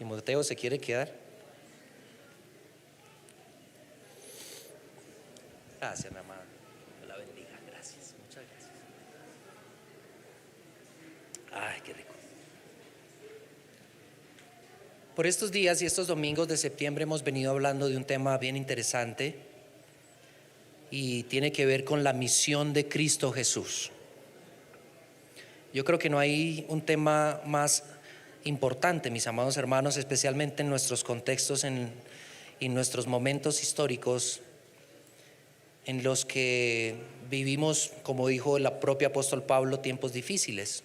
Timoteo se quiere quedar. Gracias, mi amada. Dios la bendiga. Gracias, muchas gracias. Ay, qué rico. Por estos días y estos domingos de septiembre hemos venido hablando de un tema bien interesante y tiene que ver con la misión de Cristo Jesús. Yo creo que no hay un tema más importante, mis amados hermanos, especialmente en nuestros contextos, en nuestros momentos históricos en los que vivimos, como dijo el propio apóstol Pablo, tiempos difíciles.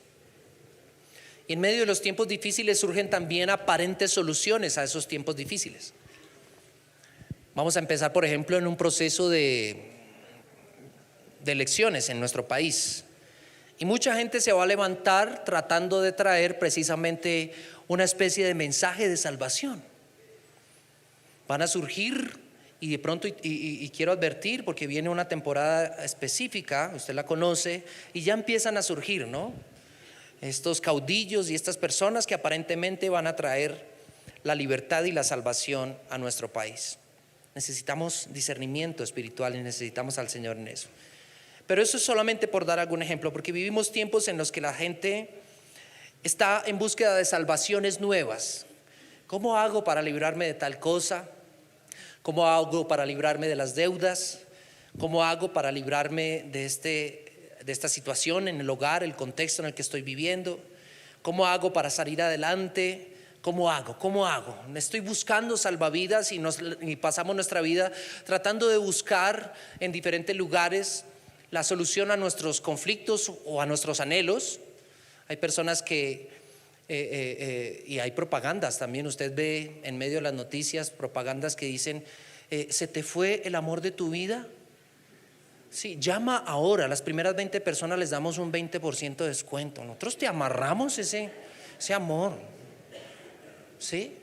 Y en medio de los tiempos difíciles surgen también aparentes soluciones a esos tiempos difíciles. Vamos a empezar, por ejemplo, en un proceso de elecciones en nuestro país. Y mucha gente se va a levantar tratando de traer precisamente una especie de mensaje de salvación. Van a surgir y de pronto, y quiero advertir porque viene una temporada específica, usted la conoce, y ya empiezan a surgir, ¿no? Estos caudillos y estas personas que aparentemente van a traer la libertad y la salvación a nuestro país. Necesitamos discernimiento espiritual y necesitamos al Señor en eso. Pero eso es solamente por dar algún ejemplo, porque vivimos tiempos en los que la gente está en búsqueda de salvaciones nuevas. ¿Cómo hago para librarme de tal cosa? ¿Cómo hago para librarme de las deudas? ¿Cómo hago para librarme de esta situación en el hogar, el contexto en el que estoy viviendo? ¿Cómo hago para salir adelante? ¿Cómo hago? Estoy buscando salvavidas y pasamos nuestra vida tratando de buscar en diferentes lugares la solución a nuestros conflictos o a nuestros anhelos. Hay personas que y hay propagandas también. Usted ve en medio de las noticias propagandas que dicen ¿se te fue el amor de tu vida? Sí, llama ahora. Las primeras 20 personas les damos un 20% de descuento. Nosotros te amarramos ese amor. ¿Sí?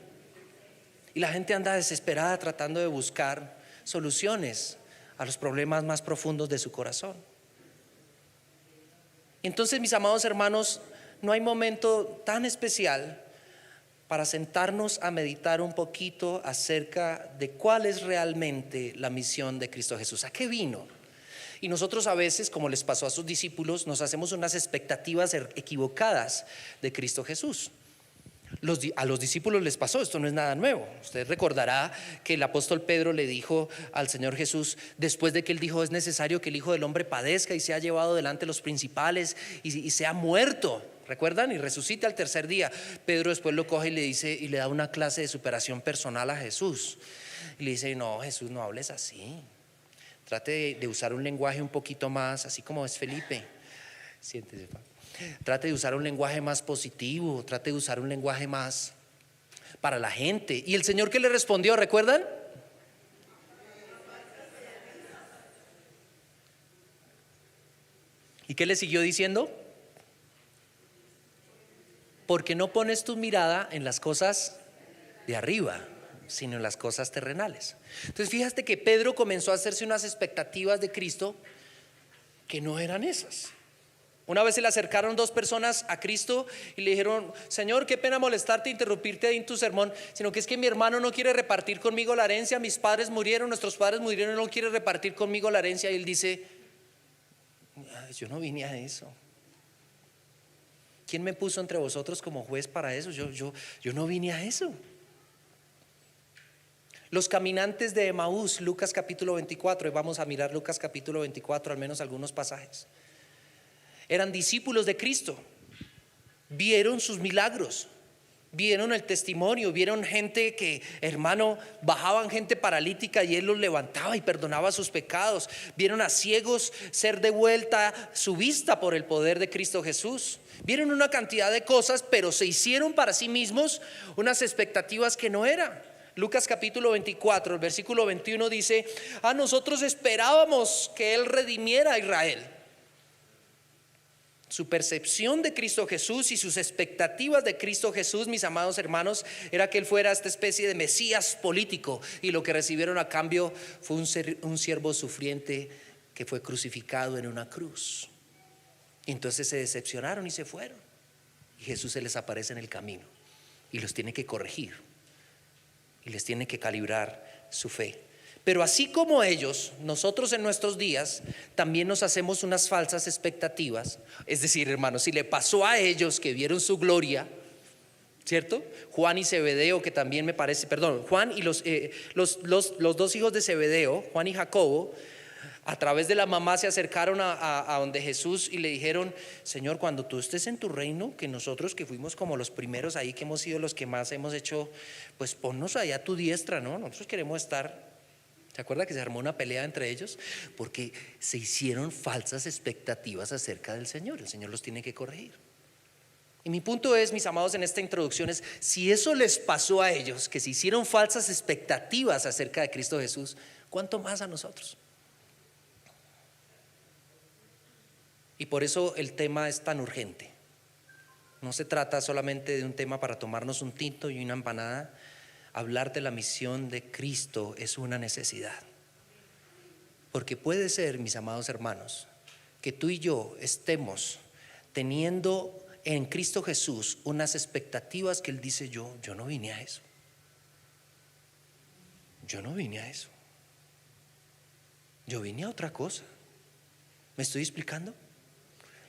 Y la gente anda desesperada tratando de buscar soluciones a los problemas más profundos de su corazón. Entonces, mis amados hermanos, no hay momento tan especial para sentarnos a meditar un poquito acerca de cuál es realmente la misión de Cristo Jesús. ¿A qué vino? Y nosotros a veces, como les pasó a sus discípulos, nos hacemos unas expectativas equivocadas de Cristo Jesús. A los discípulos les pasó, esto no es nada nuevo. Usted recordará que el apóstol Pedro le dijo al Señor Jesús, después de que él dijo: es necesario que el Hijo del Hombre padezca y sea llevado delante de los principales y sea muerto, ¿recuerdan? Y resucite al tercer día. Pedro después lo coge y le dice, y le da una clase de superación personal a Jesús. Y le dice: no, Jesús, no hables así. Trate de usar un lenguaje un poquito más, así como es Felipe. Siéntese, papá. Trate de usar un lenguaje más positivo, trate de usar un lenguaje más para la gente. ¿Y el Señor qué le respondió? ¿Recuerdan? ¿Y qué le siguió diciendo? Porque no pones tu mirada en las cosas de arriba, sino en las cosas terrenales. Entonces fíjate que Pedro comenzó a hacerse unas expectativas de Cristo que no eran esas. Una vez se le acercaron dos personas a Cristo y le dijeron: Señor, qué pena molestarte, interrumpirte en tu sermón, sino que es que mi hermano no quiere repartir conmigo la herencia. Mis padres murieron, nuestros padres murieron, y no quiere repartir conmigo la herencia. Y él dice: yo no vine a eso. ¿Quién me puso entre vosotros como juez para eso? Yo no vine a eso. Los caminantes de Emaús, Lucas capítulo 24, y vamos a mirar Lucas capítulo 24, al menos algunos pasajes. Eran discípulos de Cristo, vieron sus milagros, vieron el testimonio, vieron gente que, hermano, bajaban gente paralítica y él los levantaba y perdonaba sus pecados. Vieron a ciegos ser devuelta su vista por el poder de Cristo Jesús. Vieron una cantidad de cosas, pero se hicieron para sí mismos unas expectativas que no eran. Lucas capítulo 24, el versículo 21 dice: nosotros esperábamos que él redimiera a Israel. Su percepción de Cristo Jesús y sus expectativas de Cristo Jesús, mis amados hermanos, era que él fuera esta especie de Mesías político, y lo que recibieron a cambio fue un siervo sufriente que fue crucificado en una cruz. Y entonces se decepcionaron y se fueron, y Jesús se les aparece en el camino y los tiene que corregir y les tiene que calibrar su fe. Pero así como ellos, nosotros en nuestros días también nos hacemos unas falsas expectativas. Es decir, hermanos, si le pasó a ellos que vieron su gloria, ¿cierto? Juan y Zebedeo, que también me parece, perdón, Juan y los dos hijos de Zebedeo, Juan y Jacobo, a través de la mamá se acercaron a donde Jesús y le dijeron: Señor, cuando tú estés en tu reino, que nosotros que fuimos como los primeros ahí, que hemos sido los que más hemos hecho, pues ponnos allá a tu diestra, ¿no? Nosotros queremos estar. ¿Se acuerda que se armó una pelea entre ellos? Porque se hicieron falsas expectativas acerca del Señor. El Señor los tiene que corregir. Y mi punto es, mis amados, en esta introducción es: si eso les pasó a ellos, que se hicieron falsas expectativas acerca de Cristo Jesús, ¿cuánto más a nosotros? Y por eso el tema es tan urgente. No se trata solamente de un tema para tomarnos un tinto y una empanada. Hablar de la misión de Cristo es una necesidad. Porque puede ser, mis amados hermanos, que tú y yo estemos teniendo en Cristo Jesús unas expectativas que Él dice: yo no vine a eso. Yo no vine a eso. Yo vine a otra cosa. ¿Me estoy explicando?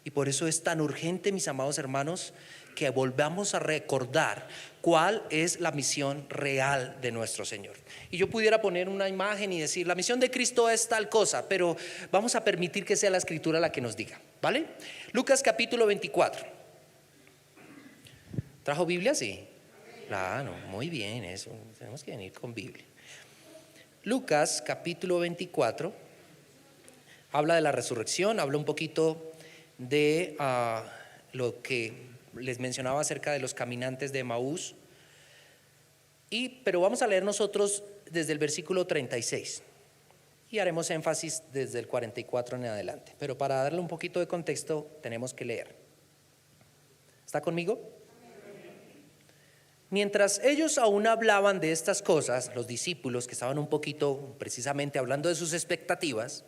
Y por eso es tan urgente, mis amados hermanos, que volvamos a recordar cuál es la misión real de nuestro Señor. Y yo pudiera poner una imagen y decir: la misión de Cristo es tal cosa, pero vamos a permitir que sea la Escritura la que nos diga, ¿vale? Lucas capítulo 24. ¿Trajo Biblia? Sí. Claro, muy bien, eso. Tenemos que venir con Biblia. Lucas capítulo 24 habla de la resurrección, habla un poquito de lo que les mencionaba acerca de los caminantes de Emaús. Pero vamos a leer nosotros desde el versículo 36 y haremos énfasis desde el 44 en adelante. Pero para darle un poquito de contexto tenemos que leer. ¿Está conmigo? Mientras ellos aún hablaban de estas cosas, los discípulos que estaban un poquito precisamente hablando de sus expectativas,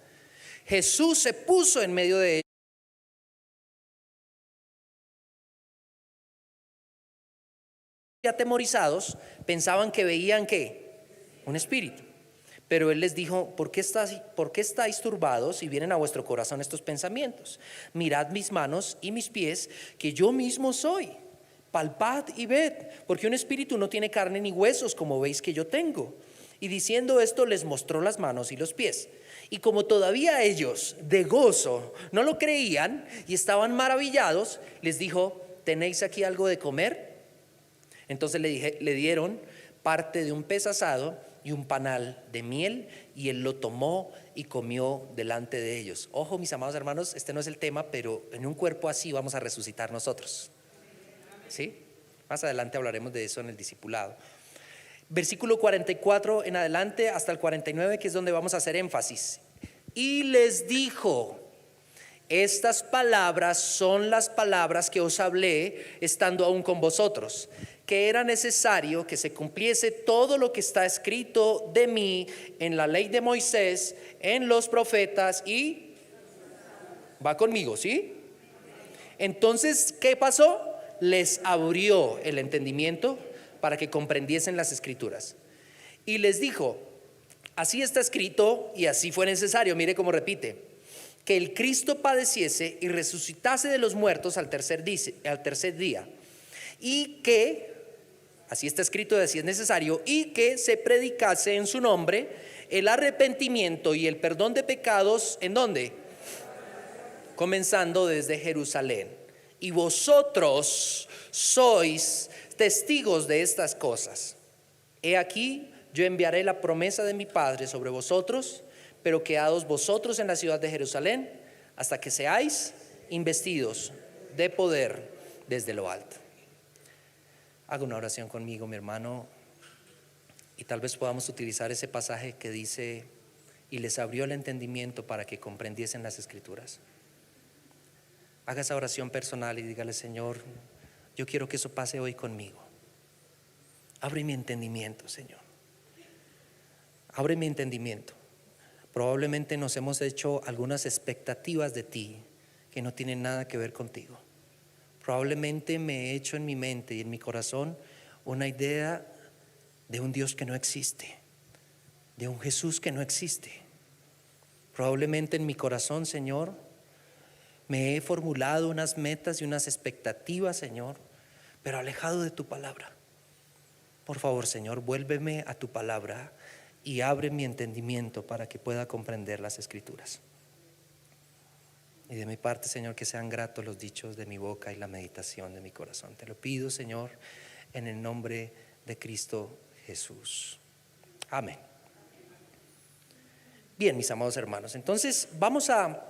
Jesús se puso en medio de ellos. Y atemorizados pensaban que veían ¿qué? Un espíritu. Pero Él les dijo: ¿por qué estáis turbados y vienen a vuestro corazón estos pensamientos? Mirad mis manos y mis pies, que yo mismo soy. Palpad y ved, porque un espíritu no tiene carne ni huesos, como veis que yo tengo. Y diciendo esto, les mostró las manos y los pies. Y como todavía ellos de gozo no lo creían y estaban maravillados, les dijo: ¿tenéis aquí algo de comer? Entonces le dieron parte de un pez asado y un panal de miel, y Él lo tomó y comió delante de ellos. Ojo, mis amados hermanos, este no es el tema, pero en un cuerpo así vamos a resucitar nosotros. ¿Sí? Más adelante hablaremos de eso en el discipulado. Versículo 44 en adelante hasta el 49, que es donde vamos a hacer énfasis. Y les dijo: estas palabras son las palabras que os hablé estando aún con vosotros, que era necesario que se cumpliese todo lo que está escrito de mí en la ley de Moisés, en los profetas y... ¿Va conmigo? ¿Sí? Entonces, ¿qué pasó? Les abrió el entendimiento para que comprendiesen las escrituras. Y les dijo: así está escrito y así fue necesario. Mire cómo repite: que el Cristo padeciese y resucitase de los muertos al tercer día, y que, así está escrito y así es necesario, y que se predicase en su nombre el arrepentimiento y el perdón de pecados. ¿En dónde? Comenzando desde Jerusalén. Y vosotros sois testigos de estas cosas. He aquí, yo enviaré la promesa de mi Padre sobre vosotros, pero quedaos vosotros en la ciudad de Jerusalén hasta que seáis investidos de poder desde lo alto. Haga una oración conmigo, mi hermano, y tal vez podamos utilizar ese pasaje que dice: y les abrió el entendimiento para que comprendiesen las escrituras. Haga esa oración personal y dígale: Señor, yo quiero que eso pase hoy conmigo. Abre mi entendimiento, Señor. Abre mi entendimiento. Probablemente nos hemos hecho algunas expectativas de ti que no tienen nada que ver contigo. Probablemente me he hecho en mi mente y en mi corazón una idea de un Dios que no existe, de un Jesús que no existe. Probablemente en mi corazón, Señor, me he formulado unas metas y unas expectativas, Señor, pero alejado de tu palabra. Por favor, Señor, vuélveme a tu palabra y abre mi entendimiento para que pueda comprender las Escrituras. Y de mi parte, Señor, que sean gratos los dichos de mi boca y la meditación de mi corazón. Te lo pido, Señor, en el nombre de Cristo Jesús. Amén. Bien, mis amados hermanos, entonces vamos a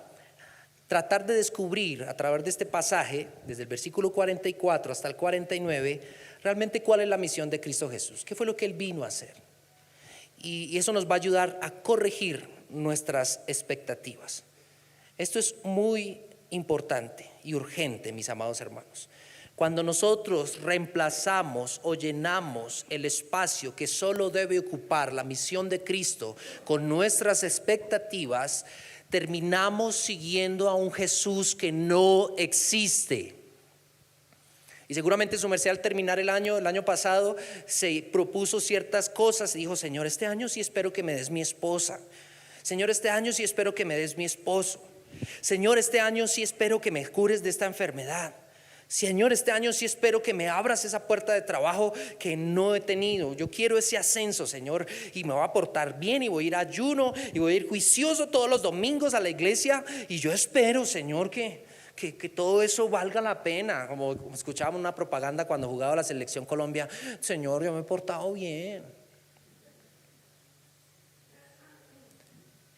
tratar de descubrir a través de este pasaje, desde el versículo 44 hasta el 49, realmente cuál es la misión de Cristo Jesús, qué fue lo que Él vino a hacer. Y eso nos va a ayudar a corregir nuestras expectativas. Esto es muy importante y urgente, mis amados hermanos. Cuando nosotros reemplazamos o llenamos el espacio que solo debe ocupar la misión de Cristo con nuestras expectativas, terminamos siguiendo a un Jesús que no existe. Y seguramente su merced al terminar el año pasado se propuso ciertas cosas y dijo: Señor, este año sí espero que me des mi esposa. Señor, este año sí espero que me des mi esposo. Señor, este año sí espero que me cures de esta enfermedad. Señor, este año sí espero que me abras esa puerta de trabajo que no he tenido. Yo quiero ese ascenso, Señor, y me voy a portar bien y voy a ir a ayuno y voy a ir juicioso todos los domingos a la iglesia. Y yo espero, Señor, que todo eso valga la pena. Como escuchábamos una propaganda cuando jugaba la selección Colombia: Señor, yo me he portado bien.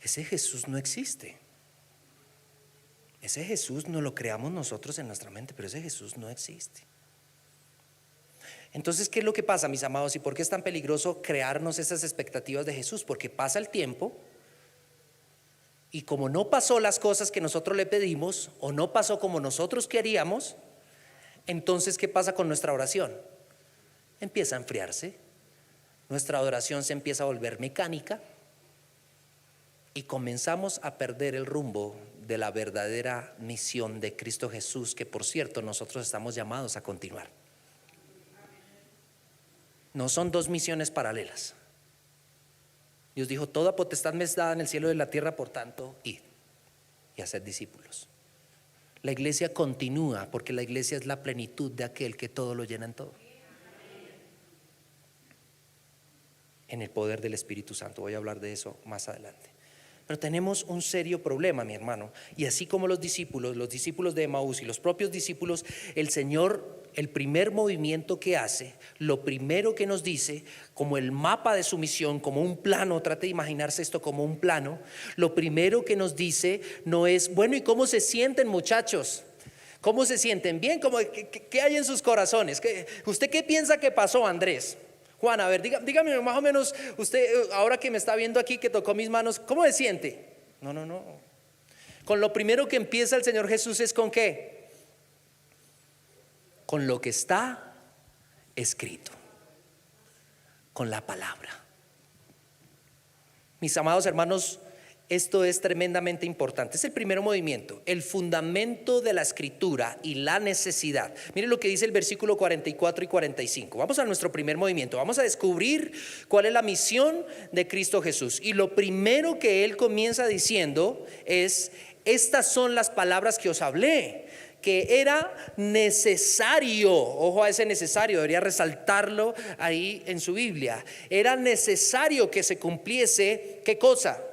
Ese Jesús no existe. Ese Jesús no lo creamos nosotros en nuestra mente, pero ese Jesús no existe. Entonces, ¿qué es lo que pasa, mis amados? ¿Y por qué es tan peligroso crearnos esas expectativas de Jesús? Porque pasa el tiempo y como no pasó las cosas que nosotros le pedimos o no pasó como nosotros queríamos, entonces ¿qué pasa con nuestra oración? Empieza a enfriarse, nuestra adoración se empieza a volver mecánica y comenzamos a perder el rumbo de la verdadera misión de Cristo Jesús, que por cierto nosotros estamos llamados a continuar. No son dos misiones paralelas. Dios dijo: toda potestad me es dada en el cielo y en la tierra, por tanto, id y haced discípulos. La iglesia continúa porque la iglesia es la plenitud de aquel que todo lo llena en todo, en el poder del Espíritu Santo. Voy a hablar de eso más adelante. Pero tenemos un serio problema, mi hermano. Y así como los discípulos de Emaús y los propios discípulos, el Señor, el primer movimiento que hace, lo primero que nos dice, como el mapa de su misión, como un plano, trate de imaginarse esto como un plano, lo primero que nos dice no es: bueno, ¿y cómo se sienten, muchachos? ¿Cómo se sienten? ¿Bien? ¿Qué hay en sus corazones? ¿Usted qué piensa que pasó, Andrés? Juan, a ver, dígame más o menos, usted ahora que me está viendo aquí, que tocó mis manos, ¿cómo se siente? No. Con lo primero que empieza el Señor Jesús es ¿con qué? Con lo que está escrito, con la palabra. Mis amados hermanos, esto es tremendamente importante. Es el primer movimiento, el fundamento de la escritura y la necesidad. Miren lo que dice el versículo 44 y 45. Vamos a nuestro primer movimiento. Vamos a descubrir cuál es la misión de Cristo Jesús. Y lo primero que Él comienza diciendo es: estas son las palabras que os hablé, que era necesario, ojo a ese necesario, debería resaltarlo ahí en su Biblia. Era necesario que se cumpliese, ¿qué cosa?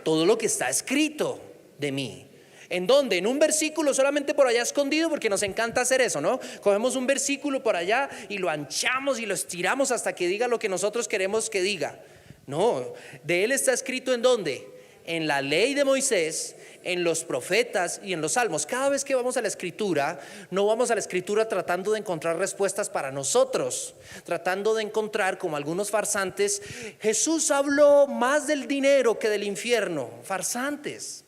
Todo lo que está escrito de mí. ¿En dónde? En un versículo solamente por allá escondido, porque nos encanta hacer eso, ¿no? Cogemos un versículo por allá y lo anchamos y lo estiramos hasta que diga lo que nosotros queremos que diga. No, de él está escrito ¿en dónde? En la ley de Moisés, en los profetas y en los salmos. Cada vez que vamos a la escritura, no vamos a la escritura tratando de encontrar respuestas para nosotros, tratando de encontrar, como algunos farsantes: Jesús habló más del dinero que del infierno. Farsantes,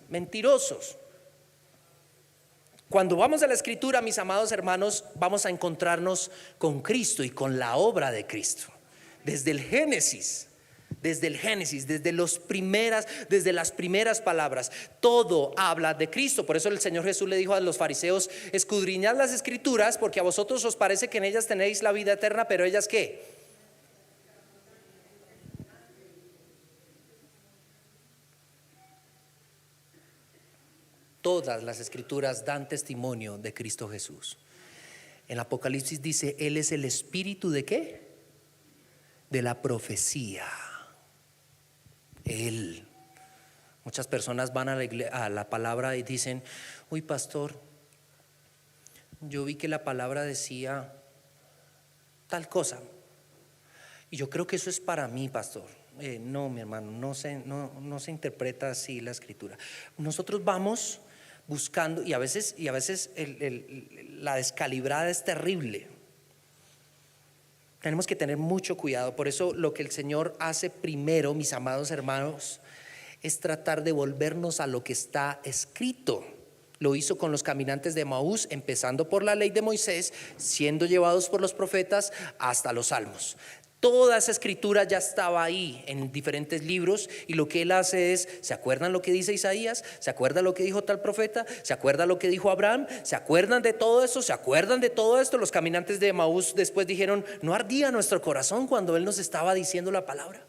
mentirosos. Cuando vamos a la escritura, mis amados hermanos, vamos a encontrarnos con Cristo y con la obra de Cristo. Desde el Génesis, Desde el Génesis, desde las primeras palabras, todo habla de Cristo. Por eso el Señor Jesús le dijo a los fariseos: escudriñad las escrituras, porque a vosotros os parece que en ellas tenéis la vida eterna, pero ellas ¿qué? Todas las escrituras dan testimonio de Cristo Jesús. En Apocalipsis dice: Él es el espíritu ¿de qué? De la profecía. Él. Muchas personas van a la palabra y dicen: uy, pastor, yo vi que la palabra decía tal cosa, y yo creo que eso es para mí, pastor. No, mi hermano, no se interpreta así la escritura. Nosotros vamos buscando, y a veces la descalibrada es terrible. Tenemos que tener mucho cuidado. Por eso lo que el Señor hace primero, mis amados hermanos, es tratar de volvernos a lo que está escrito. Lo hizo con los caminantes de Emaús, empezando por la ley de Moisés, siendo llevados por los profetas hasta los salmos. Toda esa escritura ya estaba ahí en diferentes libros, y lo que él hace es: ¿se acuerdan lo que dice Isaías? ¿Se acuerdan lo que dijo tal profeta? ¿Se acuerdan lo que dijo Abraham? ¿Se acuerdan de todo eso? ¿Se acuerdan de todo esto? Los caminantes de Emaús después dijeron: ¿no ardía nuestro corazón cuando él nos estaba diciendo la palabra?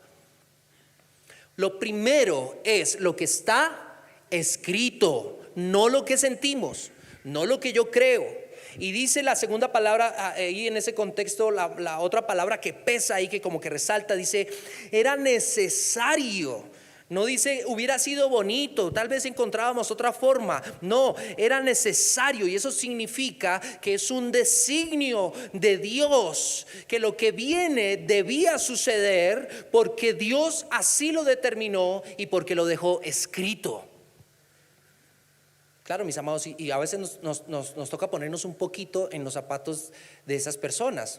Lo primero es lo que está escrito, no lo que sentimos, no lo que yo creo. Y dice la segunda palabra ahí en ese contexto, la otra palabra que pesa ahí, que como que resalta, dice: era necesario. No dice hubiera sido bonito, tal vez encontrábamos otra forma. No, era necesario, y eso significa que es un designio de Dios, que lo que viene debía suceder porque Dios así lo determinó y porque lo dejó escrito. Claro, mis amados, y a veces nos toca ponernos un poquito en los zapatos de esas personas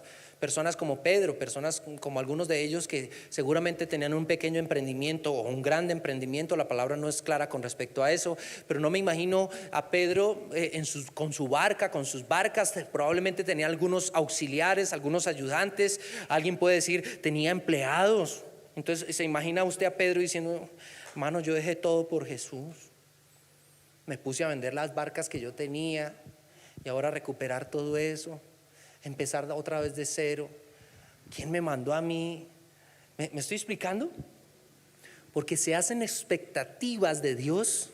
como Pedro, personas como algunos de ellos que seguramente tenían un pequeño emprendimiento o un gran emprendimiento. La palabra no es clara con respecto a eso, pero no me imagino a Pedro con su barca, con sus barcas. Probablemente tenía algunos auxiliares, algunos ayudantes. Alguien puede decir tenía empleados. Entonces se imagina usted a Pedro diciendo: hermano, yo dejé todo por Jesús. Me puse a vender las barcas que yo tenía y ahora recuperar todo eso, empezar otra vez de cero. ¿Quién me mandó a mí? ¿Me estoy explicando? Porque se hacen expectativas de Dios.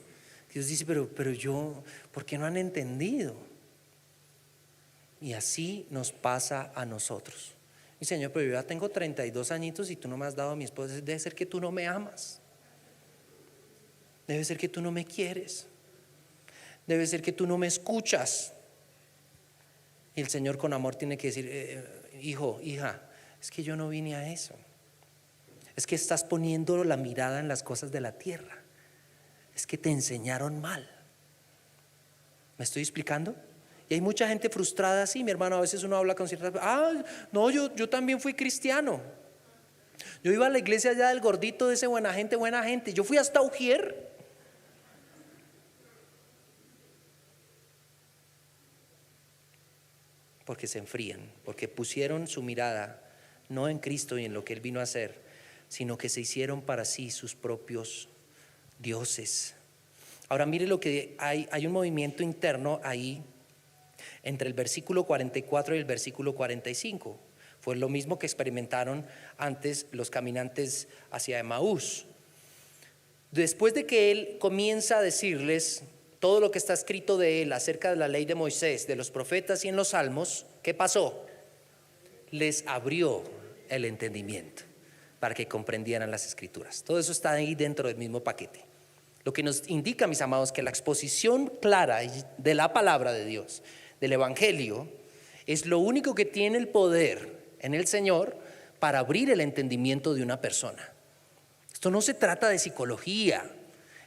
Dios dice: pero yo, ¿por qué no han entendido? Y así nos pasa a nosotros. Y Señor, pero yo ya tengo 32 añitos y tú no me has dado a mi esposa. Debe ser que tú no me amas. Debe ser que tú no me quieres. Debe ser que tú no me escuchas. Y el Señor con amor tiene que decir: hijo, hija, es que yo no vine a eso. Es que estás poniendo la mirada en las cosas de la tierra. Es que te enseñaron mal. ¿Me estoy explicando? Y hay mucha gente frustrada así, mi hermano. A veces uno habla con ciertas: no, yo también fui cristiano. Yo iba a la iglesia allá del gordito, de ese buena gente. Yo fui hasta Ujier. Porque se enfrían, porque pusieron su mirada no en Cristo y en lo que Él vino a hacer, sino que se hicieron para sí sus propios dioses. Ahora mire lo que hay un movimiento interno ahí entre el versículo 44 y el versículo 45. Fue lo mismo que experimentaron antes los caminantes hacia Emaús. Después de que Él comienza a decirles todo lo que está escrito de él acerca de la ley de Moisés, de los profetas y en los salmos, ¿qué pasó? Les abrió el entendimiento para que comprendieran las escrituras. Todo eso está ahí dentro del mismo paquete. Lo que nos indica, mis amados, que la exposición clara de la palabra de Dios, del evangelio, es lo único que tiene el poder en el Señor para abrir el entendimiento de una persona. Esto no se trata de psicología.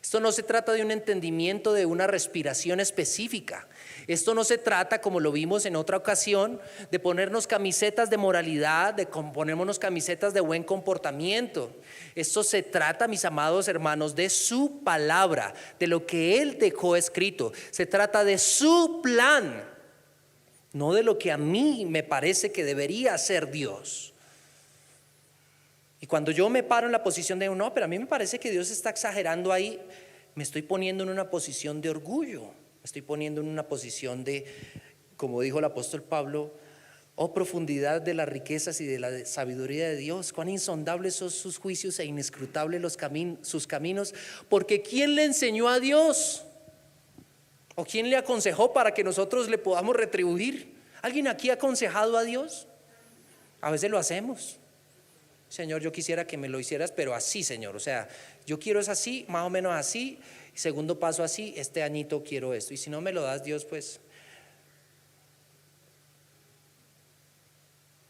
Esto no se trata de un entendimiento de una respiración específica. Esto no se trata, como lo vimos en otra ocasión, de ponernos camisetas de moralidad, de ponernos camisetas de buen comportamiento. Esto se trata, mis amados hermanos, de su palabra, de lo que Él dejó escrito. Se trata de su plan, no de lo que a mí me parece que debería hacer Dios. Y cuando yo me paro en la posición de no, pero a mí me parece que Dios está exagerando ahí, me estoy poniendo en una posición de orgullo, me estoy poniendo en una posición de, como dijo el apóstol Pablo, oh profundidad de las riquezas y de la sabiduría de Dios, cuán insondables son sus juicios e inescrutables sus caminos, porque ¿quién le enseñó a Dios? ¿O quién le aconsejó para que nosotros le podamos retribuir? ¿Alguien aquí ha aconsejado a Dios? A veces lo hacemos. Señor, yo quisiera que me lo hicieras, pero así, Señor, o sea, yo quiero es así, más o menos así, segundo paso así, este añito quiero esto, y si no me lo das, Dios, pues...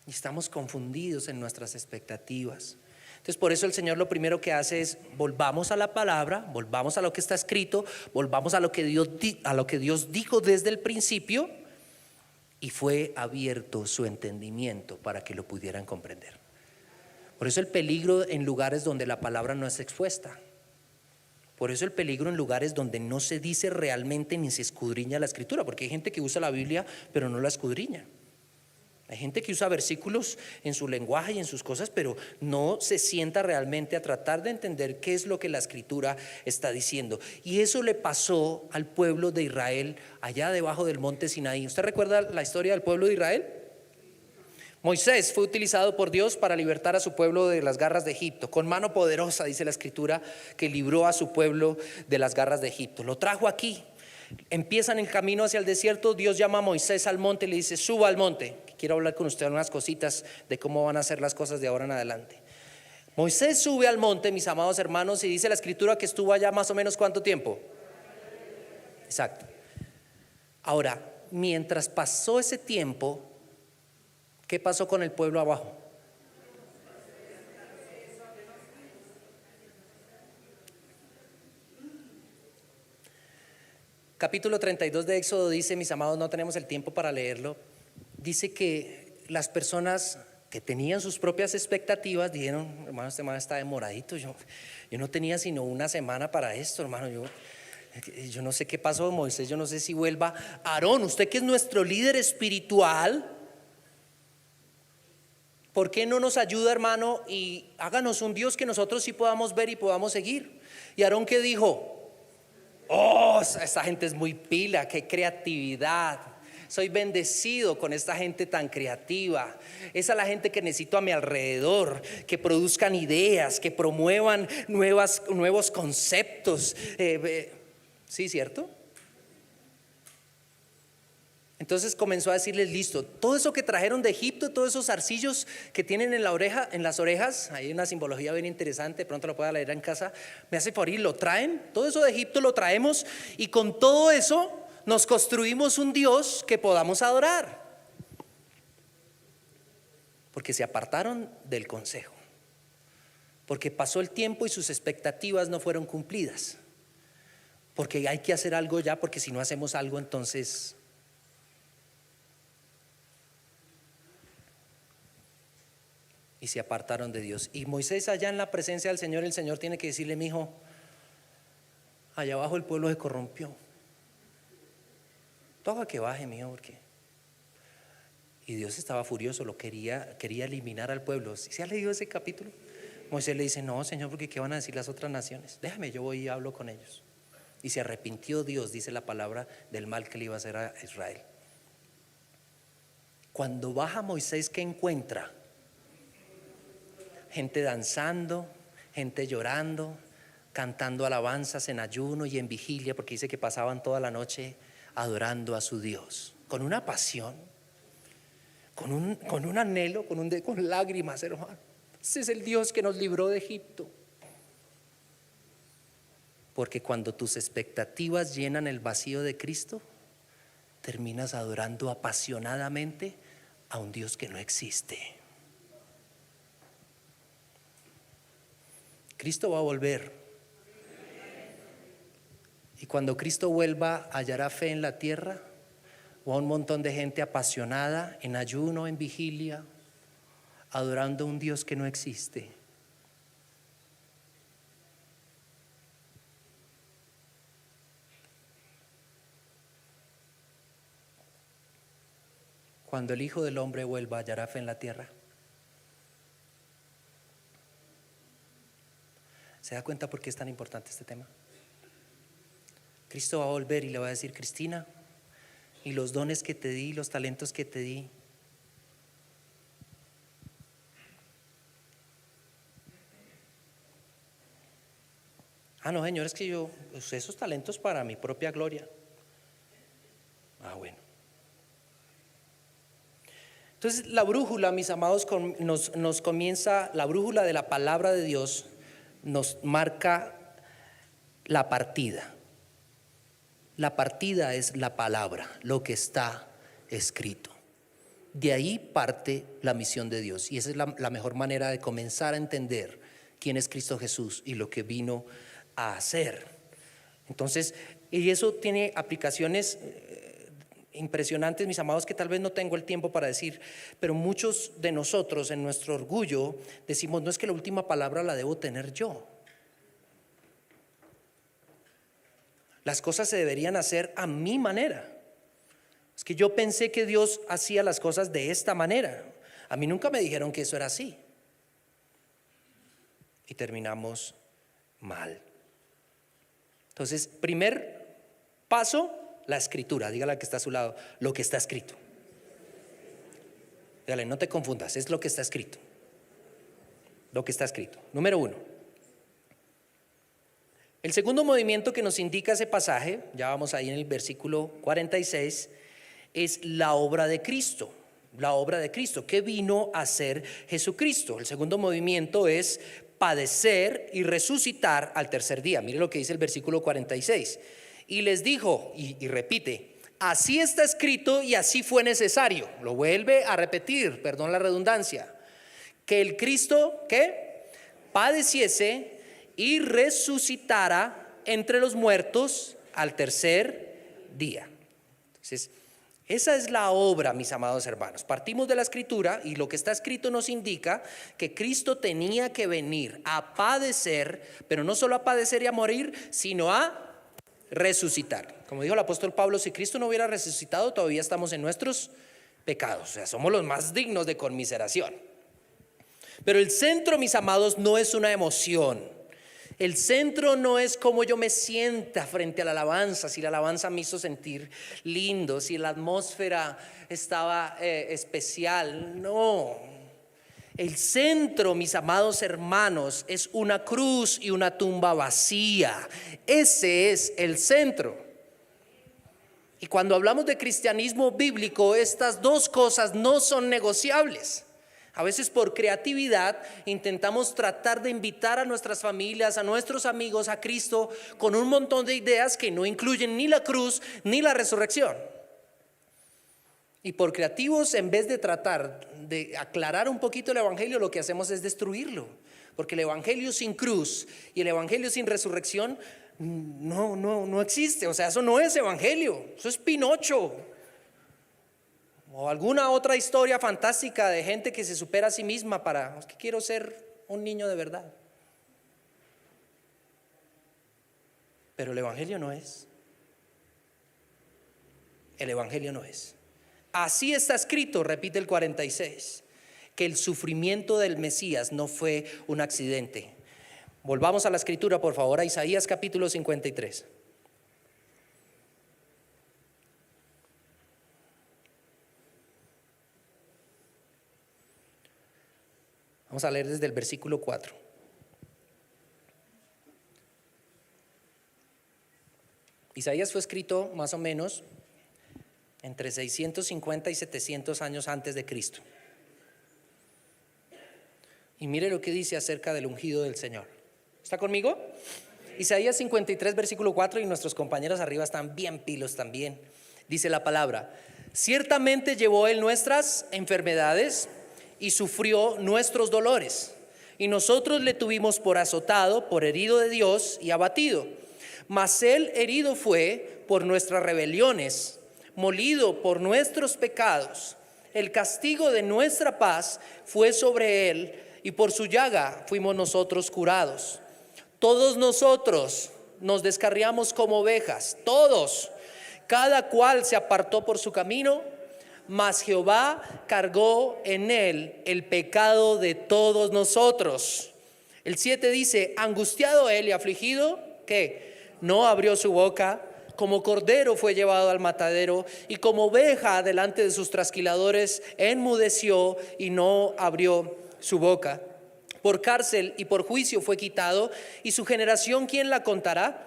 Y estamos confundidos en nuestras expectativas. Entonces por eso el Señor lo primero que hace es volvamos a la palabra, volvamos a lo que está escrito, volvamos a lo que Dios dijo desde el principio, y fue abierto su entendimiento para que lo pudieran comprender. Por eso el peligro en lugares donde la palabra no es expuesta. Por eso el peligro en lugares donde no se dice realmente ni se escudriña la escritura, porque hay gente que usa la Biblia pero no la escudriña. Hay gente que usa versículos en su lenguaje y en sus cosas, pero no se sienta realmente a tratar de entender qué es lo que la escritura está diciendo. Y eso le pasó al pueblo de Israel allá debajo del monte Sinaí. ¿Usted recuerda la historia del pueblo de Israel? Moisés fue utilizado por Dios para libertar a su pueblo de las garras de Egipto. Con mano poderosa, dice la escritura, que libró a su pueblo de las garras de Egipto. Lo trajo aquí. Empiezan el camino hacia el desierto. Dios llama a Moisés al monte y le dice: suba al monte. Quiero hablar con usted unas cositas de cómo van a ser las cosas de ahora en adelante. Moisés sube al monte, mis amados hermanos, y dice la escritura que estuvo allá más o menos ¿cuánto tiempo? Exacto. Ahora, mientras pasó ese tiempo, ¿qué pasó con el pueblo abajo? Capítulo 32 de Éxodo dice, mis amados, no tenemos el tiempo para leerlo, dice que las personas que tenían sus propias expectativas dijeron: hermano, este man está demoradito, yo no tenía sino una semana para esto, hermano, yo no sé qué pasó, Moisés, yo no sé si vuelva. Aarón, usted que es nuestro líder espiritual, ¿por qué no nos ayuda, hermano, y háganos un Dios que nosotros sí podamos ver y podamos seguir? Y Aarón, ¿qué dijo? Oh, esta gente es muy pila, qué creatividad. Soy bendecido con esta gente tan creativa. Esa es la gente que necesito a mi alrededor, que produzcan ideas, que promuevan nuevos conceptos. ¿Sí, cierto? Entonces comenzó a decirles: listo, todo eso que trajeron de Egipto, todos esos zarcillos que tienen en las orejas, hay una simbología bien interesante, de pronto lo pueda leer en casa, me hace por ahí, lo traen, todo eso de Egipto lo traemos, y con todo eso nos construimos un Dios que podamos adorar. Porque se apartaron del consejo, porque pasó el tiempo y sus expectativas no fueron cumplidas, porque hay que hacer algo ya, porque si no hacemos algo entonces... Y se apartaron de Dios. Y Moisés, allá en la presencia del Señor, el Señor tiene que decirle: mi hijo, allá abajo el pueblo se corrompió, todo que baje, mi hijo, porque... Y Dios estaba furioso, quería eliminar al pueblo. ¿Se ha leído ese capítulo? Moisés le dice: no, Señor, porque ¿qué van a decir las otras naciones? Déjame, yo voy y hablo con ellos. Y se arrepintió Dios, dice la palabra, del mal que le iba a hacer a Israel. Cuando baja Moisés, ¿qué encuentra? Gente danzando, gente llorando, cantando alabanzas en ayuno y en vigilia, porque dice que pasaban toda la noche adorando a su Dios, con una pasión, con un anhelo, con lágrimas, hermano. Ese es el Dios que nos libró de Egipto. Porque cuando tus expectativas llenan el vacío de Cristo, terminas adorando apasionadamente a un Dios que no existe. Cristo va a volver, y cuando Cristo vuelva, hallará fe en la tierra, o a un montón de gente apasionada en ayuno, en vigilia, adorando a un Dios que no existe. Cuando el Hijo del Hombre vuelva, hallará fe en la tierra. ¿Se da cuenta por qué es tan importante este tema? Cristo va a volver y le va a decir: Cristina, y los dones que te di, los talentos que te di, no, Señor, es que yo usé esos talentos para mi propia gloria. Bueno. Entonces la brújula, mis amados, nos comienza, la brújula de la palabra de Dios nos marca la partida. La partida es la palabra, lo que está escrito. De ahí parte la misión de Dios, y esa es la mejor manera de comenzar a entender quién es Cristo Jesús y lo que vino a hacer. Entonces, y eso tiene aplicaciones impresionantes, mis amados, que tal vez no tengo el tiempo para decir, pero muchos de nosotros en nuestro orgullo decimos: no, es que la última palabra la debo tener yo. Las cosas se deberían hacer a mi manera. Es que yo pensé que Dios hacía las cosas de esta manera. A mí nunca me dijeron que eso era así. Y terminamos mal. Entonces, primer paso, la escritura. Dígale al que está a su lado: lo que está escrito. Dígale: no te confundas, es lo que está escrito. Lo que está escrito. Número 1. El segundo movimiento que nos indica ese pasaje, ya vamos ahí en el versículo 46, es la obra de Cristo. La obra de Cristo. ¿Qué vino a hacer Jesucristo? El segundo movimiento es padecer y resucitar al tercer día. Mire lo que dice el versículo 46. Y les dijo, y repite: así está escrito y así fue necesario. Lo vuelve a repetir, perdón la redundancia, que el Cristo, ¿qué? Padeciese y resucitara entre los muertos al tercer día. Entonces, esa es la obra, mis amados hermanos. Partimos de la escritura, y lo que está escrito nos indica que Cristo tenía que venir a padecer, pero no solo a padecer y a morir, sino a resucitar. Como dijo el apóstol Pablo: si Cristo no hubiera resucitado, todavía estamos en nuestros pecados, o sea, somos los más dignos de conmiseración. Pero el centro, mis amados, no es una emoción. El centro no es cómo yo me sienta frente a la alabanza, si la alabanza me hizo sentir lindo, si la atmósfera estaba especial. No. El centro, mis amados hermanos, es una cruz y una tumba vacía. Ese es el centro. Y cuando hablamos de cristianismo bíblico, estas dos cosas no son negociables. A veces por creatividad intentamos tratar de invitar a nuestras familias, a nuestros amigos a Cristo con un montón de ideas que no incluyen ni la cruz ni la resurrección. Y por creativos, en vez de tratar de aclarar un poquito el evangelio, lo que hacemos es destruirlo. Porque el evangelio sin cruz y el evangelio sin resurrección no existe. O sea, eso no es evangelio, eso es Pinocho. O alguna otra historia fantástica de gente que se supera a sí misma es que quiero ser un niño de verdad. Pero el evangelio no es. El evangelio no es. Así está escrito, repite el 46, que el sufrimiento del Mesías no fue un accidente. Volvamos a la escritura, por favor, a Isaías capítulo 53. Vamos a leer desde el versículo 4. Isaías fue escrito más o menos entre 650 y 700 años antes de Cristo. Y mire lo que dice acerca del ungido del Señor. ¿Está conmigo? Isaías 53, versículo 4, y nuestros compañeros arriba están bien pilos también. Dice la palabra: ciertamente llevó él nuestras enfermedades y sufrió nuestros dolores, y nosotros le tuvimos por azotado, por herido de Dios y abatido. Mas él herido fue por nuestras rebeliones, molido por nuestros pecados. El castigo de nuestra paz fue sobre él, y por su llaga fuimos nosotros curados. Todos nosotros nos descarriamos como ovejas, todos, cada cual se apartó por su camino, mas Jehová cargó en él el pecado de todos nosotros. El 7 dice, angustiado él y afligido, ¿qué? No abrió su boca. Como cordero fue llevado al matadero, y como oveja delante de sus trasquiladores, enmudeció y no abrió su boca. Por cárcel y por juicio fue quitado, y su generación, ¿quién la contará?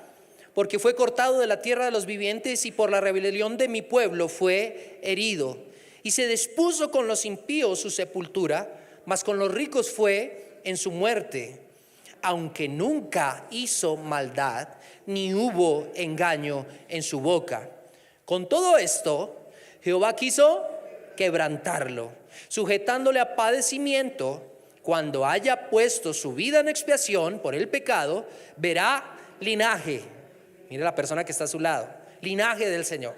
Porque fue cortado de la tierra de los vivientes, y por la rebelión de mi pueblo fue herido. Y se dispuso con los impíos su sepultura, mas con los ricos fue en su muerte, aunque nunca hizo maldad, ni hubo engaño en su boca. Con todo esto, Jehová quiso quebrantarlo, sujetándole a padecimiento. Cuando haya puesto su vida en expiación por el pecado, verá linaje. Mire la persona que está a su lado, linaje del Señor.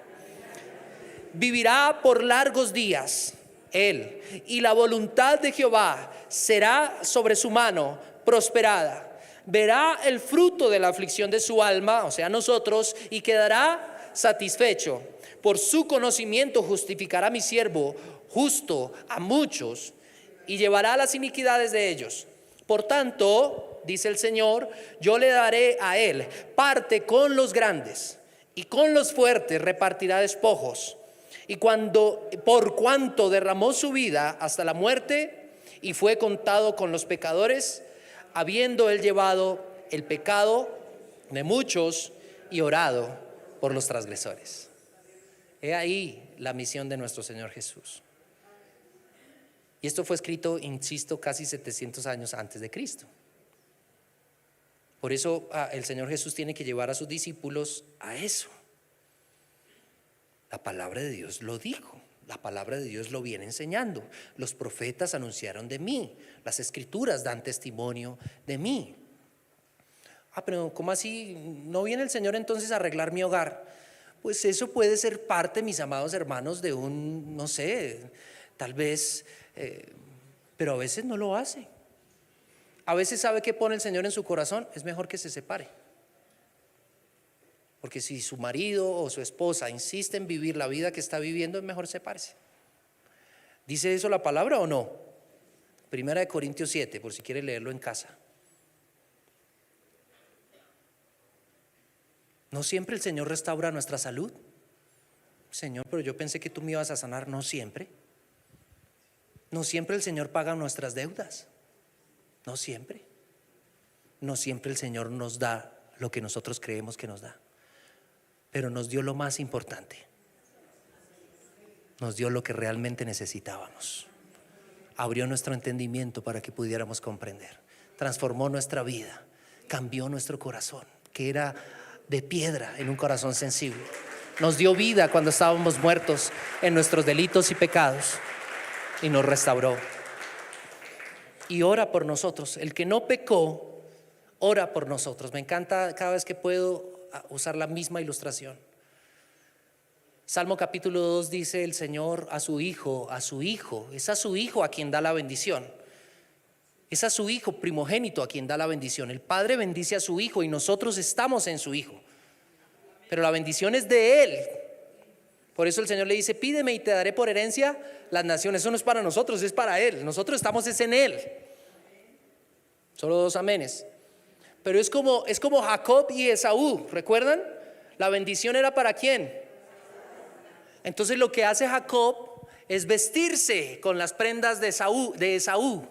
Vivirá por largos días él, y la voluntad de Jehová será sobre su mano prosperada. Verá el fruto de la aflicción de su alma, o sea, nosotros, y quedará satisfecho. Por su conocimiento justificará mi siervo justo a muchos, y llevará las iniquidades de ellos. Por tanto, dice el Señor, yo le daré a él parte con los grandes, y con los fuertes repartirá despojos. Y por cuanto derramó su vida hasta la muerte y fue contado con los pecadores, habiendo él llevado el pecado de muchos y orado por los transgresores. He ahí la misión de nuestro Señor Jesús. Y esto fue escrito, insisto, casi 700 años antes de Cristo. Por eso el Señor Jesús tiene que llevar a sus discípulos a eso. La palabra de Dios lo dijo, la palabra de Dios lo viene enseñando. Los profetas anunciaron de mí, las escrituras dan testimonio de mí. Pero ¿cómo así? ¿No viene el Señor entonces a arreglar mi hogar? Pues eso puede ser parte, mis amados hermanos, de un, no sé, tal vez, pero a veces no lo hace. A veces sabe qué pone el Señor en su corazón, es mejor que se separe. Porque si su marido o su esposa insiste en vivir la vida que está viviendo, es mejor separarse. ¿Dice eso la palabra o no? Primera de Corintios 7, por si quiere leerlo en casa. ¿No siempre el Señor restaura nuestra salud? Señor, pero yo pensé que tú me ibas a sanar. No siempre. No siempre el Señor paga nuestras deudas. No siempre. No siempre el Señor nos da lo que nosotros creemos que nos da. Pero nos dio lo más importante. Nos dio lo que realmente necesitábamos. Abrió nuestro entendimiento para que pudiéramos comprender. Transformó nuestra vida. Cambió nuestro corazón, que era de piedra, en un corazón sensible. Nos dio vida cuando estábamos muertos en nuestros delitos y pecados, y nos restauró. Y ora por nosotros. El que no pecó, ora por nosotros. Me encanta cada vez que puedo usar la misma ilustración. Salmo capítulo 2 dice el Señor a su hijo, es a su hijo a quien da la bendición. Es a su hijo primogénito a quien da la bendición. El Padre bendice a su hijo y nosotros estamos en su hijo. Pero la bendición es de él. Por eso el Señor le dice, pídeme y te daré por herencia las naciones. Eso no es para nosotros, es para él. Nosotros estamos en él. Solo dos amenes. Pero es como Jacob y Esaú, ¿recuerdan? La bendición era ¿para quién? Entonces lo que hace Jacob es vestirse con las prendas de Esaú.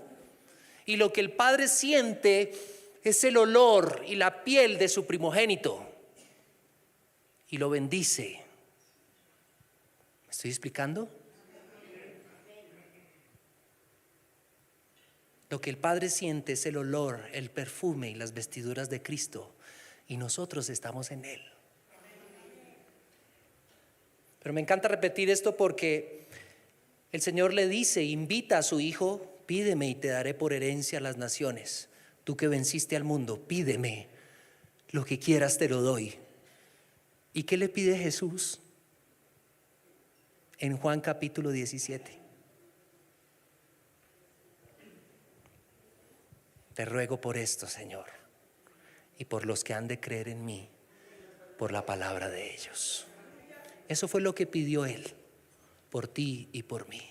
Y lo que el padre siente es el olor y la piel de su primogénito. Y lo bendice. ¿Me estoy explicando? Lo que el Padre siente es el olor, el perfume y las vestiduras de Cristo, y nosotros estamos en Él. Pero me encanta repetir esto porque el Señor le dice, invita a su hijo, pídeme y te daré por herencia las naciones. Tú que venciste al mundo, pídeme, lo que quieras te lo doy. ¿Y qué le pide Jesús? En Juan capítulo 17. Te ruego por esto, Señor, y por los que han de creer en mí, por la palabra de ellos. Eso fue lo que pidió Él, por ti y por mí.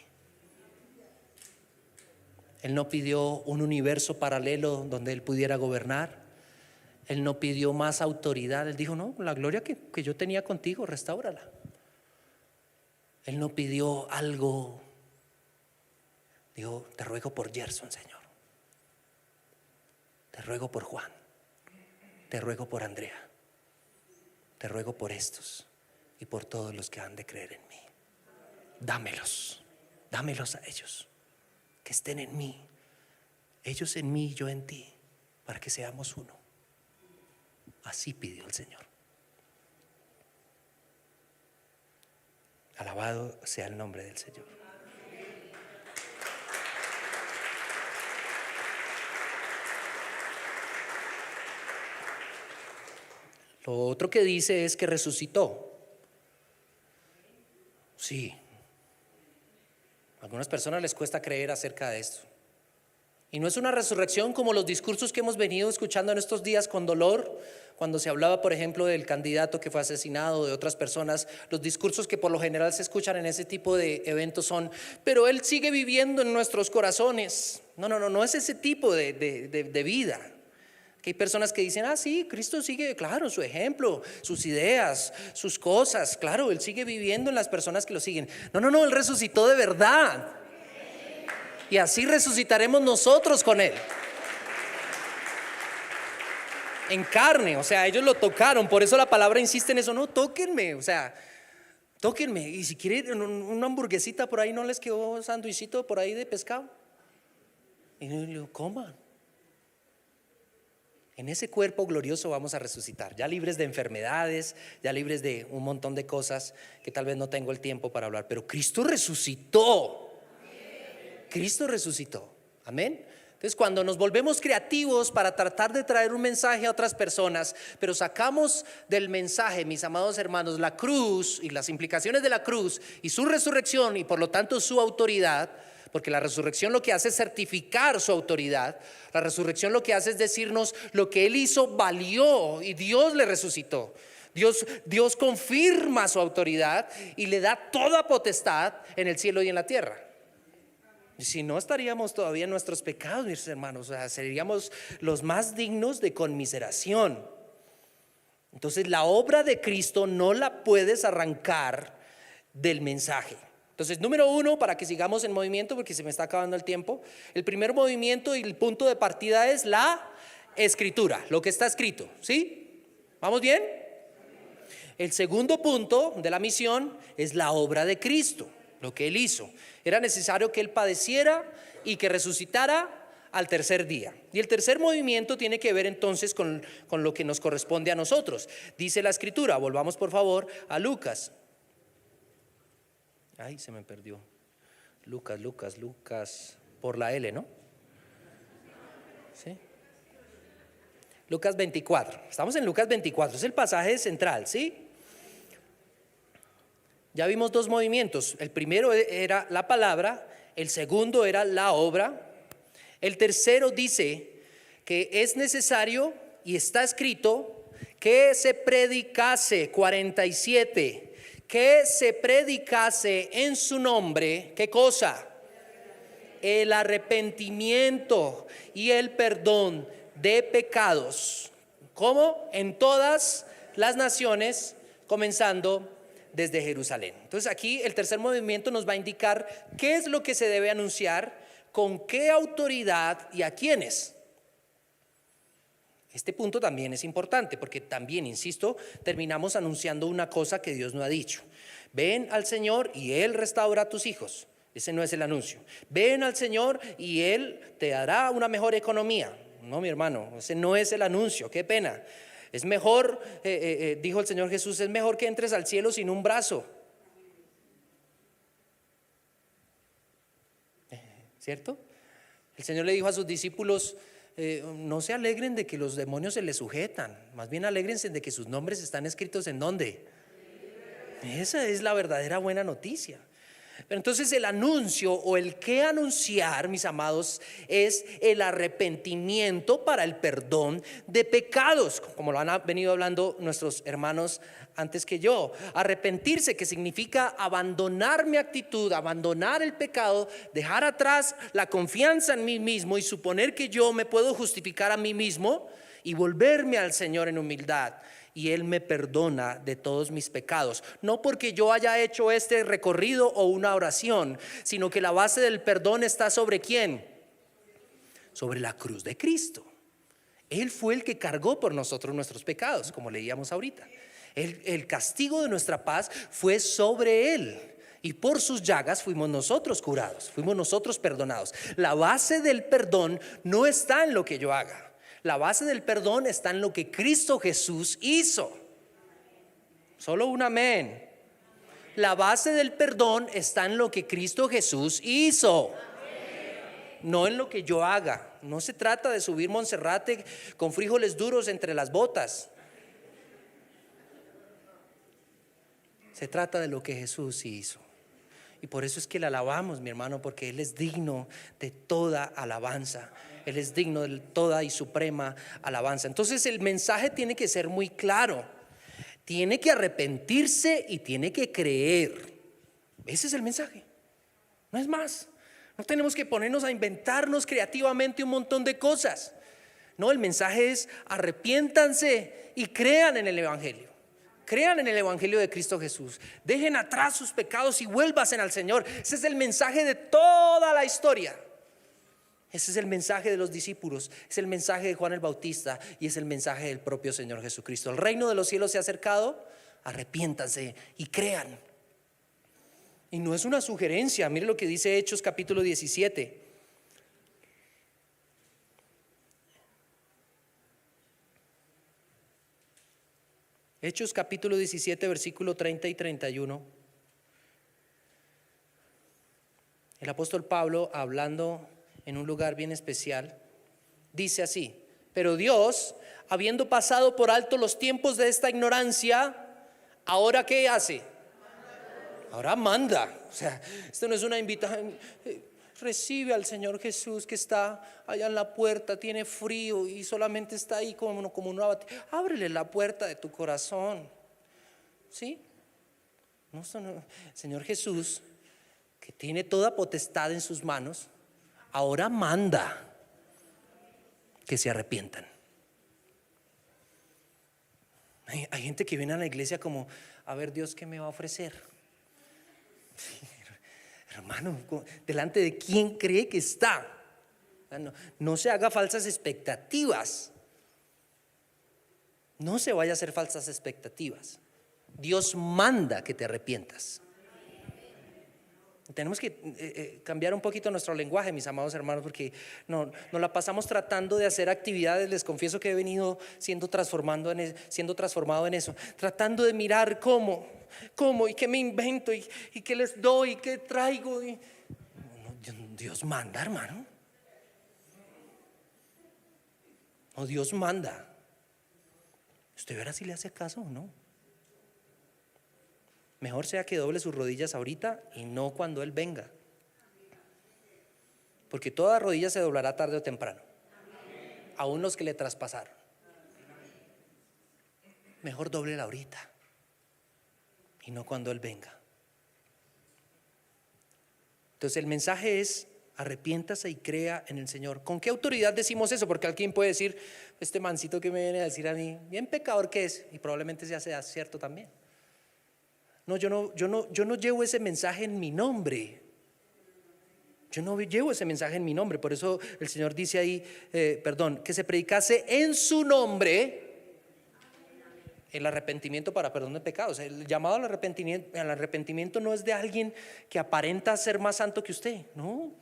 Él no pidió un universo paralelo donde Él pudiera gobernar. Él no pidió más autoridad. Él dijo, no, la gloria que yo tenía contigo, restáurala. Él no pidió algo. Dijo, te ruego por Gerson, Señor. Te ruego por Juan. Te ruego por Andrea. Te ruego por estos y por todos los que han de creer en mí. Dámelos a ellos, que estén en mí, ellos en mí y yo en ti, para que seamos uno. Así pidió el Señor. Alabado sea el nombre del Señor. Lo otro que dice es que resucitó. Sí. A algunas personas les cuesta creer acerca de esto. Y no es una resurrección como los discursos que hemos venido escuchando en estos días con dolor, cuando se hablaba, por ejemplo, del candidato que fue asesinado, de otras personas. Los discursos que por lo general se escuchan en ese tipo de eventos son, pero Él sigue viviendo en nuestros corazones. No es ese tipo de vida. Que hay personas que dicen, sí, Cristo sigue, claro, su ejemplo, sus ideas, sus cosas, claro, Él sigue viviendo en las personas que lo siguen. No, Él resucitó de verdad. Y así resucitaremos nosotros con Él. En carne, o sea, ellos lo tocaron, por eso la palabra insiste en eso, no, tóquenme, o sea, tóquenme. Y si quieren una hamburguesita por ahí, no les quedó un sándwichito por ahí de pescado. Y lo coman. En ese cuerpo glorioso vamos a resucitar, ya libres de enfermedades, ya libres de un montón de cosas que tal vez no tengo el tiempo para hablar, pero Cristo resucitó. Cristo resucitó. Amén. Entonces, cuando nos volvemos creativos para tratar de traer un mensaje a otras personas, pero sacamos del mensaje, mis amados hermanos, la cruz y las implicaciones de la cruz y su resurrección y por lo tanto su autoridad, porque la resurrección lo que hace es certificar su autoridad. La resurrección lo que hace es decirnos lo que Él hizo valió y Dios le resucitó. Dios confirma su autoridad y le da toda potestad en el cielo y en la tierra. Y si no, estaríamos todavía en nuestros pecados, mis hermanos. O sea, seríamos los más dignos de conmiseración. Entonces, la obra de Cristo no la puedes arrancar del mensaje. Entonces, número uno, para que sigamos en movimiento, porque se me está acabando el tiempo. El primer movimiento y el punto de partida es la escritura, lo que está escrito, ¿sí? ¿Vamos bien? El segundo punto de la misión es la obra de Cristo, lo que Él hizo. Era necesario que Él padeciera y que resucitara al tercer día. Y el tercer movimiento tiene que ver entonces con lo que nos corresponde a nosotros. Dice la escritura, volvamos por favor a Lucas. Ay, se me perdió. Lucas, por la L, ¿no? ¿Sí? Lucas 24. Estamos en Lucas 24, es el pasaje central, ¿sí? Ya vimos dos movimientos. El primero era la palabra, el segundo era la obra. El tercero dice que es necesario y está escrito que se predicase, 47. Que se predicase en su nombre, ¿qué cosa? El arrepentimiento y el perdón de pecados. ¿Cómo? En todas las naciones, comenzando desde Jerusalén. Entonces aquí el tercer movimiento nos va a indicar qué es lo que se debe anunciar, con qué autoridad y a quiénes. Este punto también es importante porque también, insisto, terminamos anunciando una cosa que Dios no ha dicho. Ven al Señor y Él restaura a tus hijos. Ese no es el anuncio. Ven al Señor y Él te dará una mejor economía. No, mi hermano, ese no es el anuncio. Qué pena. Es mejor, dijo el Señor Jesús, es mejor que entres al cielo sin un brazo. ¿Cierto? El Señor le dijo a sus discípulos, no se alegren de que los demonios se les sujetan, más bien alégrense de que sus nombres están escritos ¿en dónde? Esa es la verdadera buena noticia. Pero entonces el anuncio o el que anunciar, mis amados, es el arrepentimiento para el perdón de pecados, como lo han venido hablando nuestros hermanos antes que yo. Arrepentirse, que significa abandonar mi actitud, abandonar el pecado, dejar atrás la confianza en mí mismo y suponer que yo me puedo justificar a mí mismo y volverme al Señor en humildad. Y Él me perdona de todos mis pecados, no porque yo haya hecho este recorrido o una oración, sino que la base del perdón está sobre ¿quién? Sobre la cruz de Cristo. Él fue el que cargó por nosotros nuestros pecados, como leíamos ahorita. El castigo de nuestra paz fue sobre Él, y por sus llagas fuimos nosotros curados, fuimos nosotros perdonados. La base del perdón no está en lo que yo haga. La base del perdón está en lo que Cristo Jesús hizo. Solo un amén. La base del perdón está en lo que Cristo Jesús hizo, no en lo que yo haga. No se trata de subir Monserrate con frijoles duros entre las botas. Se trata de lo que Jesús hizo. Y por eso es que le alabamos, mi hermano, porque Él es digno de toda alabanza. Él es digno de toda y suprema alabanza. Entonces el mensaje tiene que ser muy claro. Tiene que arrepentirse y tiene que creer. Ese es el mensaje. No es más. No tenemos que ponernos a inventarnos creativamente un montón de cosas. No, el mensaje es: arrepiéntanse y crean en el Evangelio. Crean en el Evangelio de Cristo Jesús. Dejen atrás sus pecados y vuélvanse al Señor. Ese es el mensaje de toda la historia. Ese es el mensaje de los discípulos, es el mensaje de Juan el Bautista y es el mensaje del propio Señor Jesucristo. El reino de los cielos se ha acercado, arrepiéntanse y crean. Y no es una sugerencia, mire lo que dice Hechos capítulo 17. Hechos capítulo 17, versículo 30 y 31. El apóstol Pablo, hablando en un lugar bien especial, dice así: pero Dios, habiendo pasado por alto los tiempos de esta ignorancia, ¿ahora qué hace? Ahora manda. O sea, esto no es una invitación. Recibe al Señor Jesús que está allá en la puerta, tiene frío y solamente está ahí como una batalla. Ábrele la puerta de tu corazón. ¿Sí? No, Señor Jesús, que tiene toda potestad en sus manos, ahora manda que se arrepientan. Hay gente que viene a la iglesia como: a ver, Dios, ¿qué me va a ofrecer? Hermano, ¿delante de quién cree que está? No se haga falsas expectativas. No se vaya a hacer falsas expectativas. Dios manda que te arrepientas. Tenemos que cambiar un poquito nuestro lenguaje, mis amados hermanos, porque nos la pasamos tratando de hacer actividades. Les confieso que he venido siendo transformado en eso, tratando de mirar cómo y qué me invento y qué les doy y qué traigo. Dios manda, hermano. No, Dios manda. Usted verá si le hace caso o no. Mejor sea que doble sus rodillas ahorita y no cuando Él venga, porque toda rodilla se doblará tarde o temprano, aún los que le traspasaron. Mejor dóblela ahorita y no cuando Él venga. Entonces el mensaje es: arrepiéntase y crea en el Señor. ¿Con qué autoridad decimos eso? Porque alguien puede decir: este mancito que me viene a decir a mí, bien pecador que es, y probablemente sea cierto también. No, yo no llevo ese mensaje en mi nombre. Yo no llevo ese mensaje en mi nombre. Por eso el Señor dice ahí, que se predicase en su nombre el arrepentimiento para perdón de pecados. El llamado al arrepentimiento no es de alguien que aparenta ser más santo que usted. No.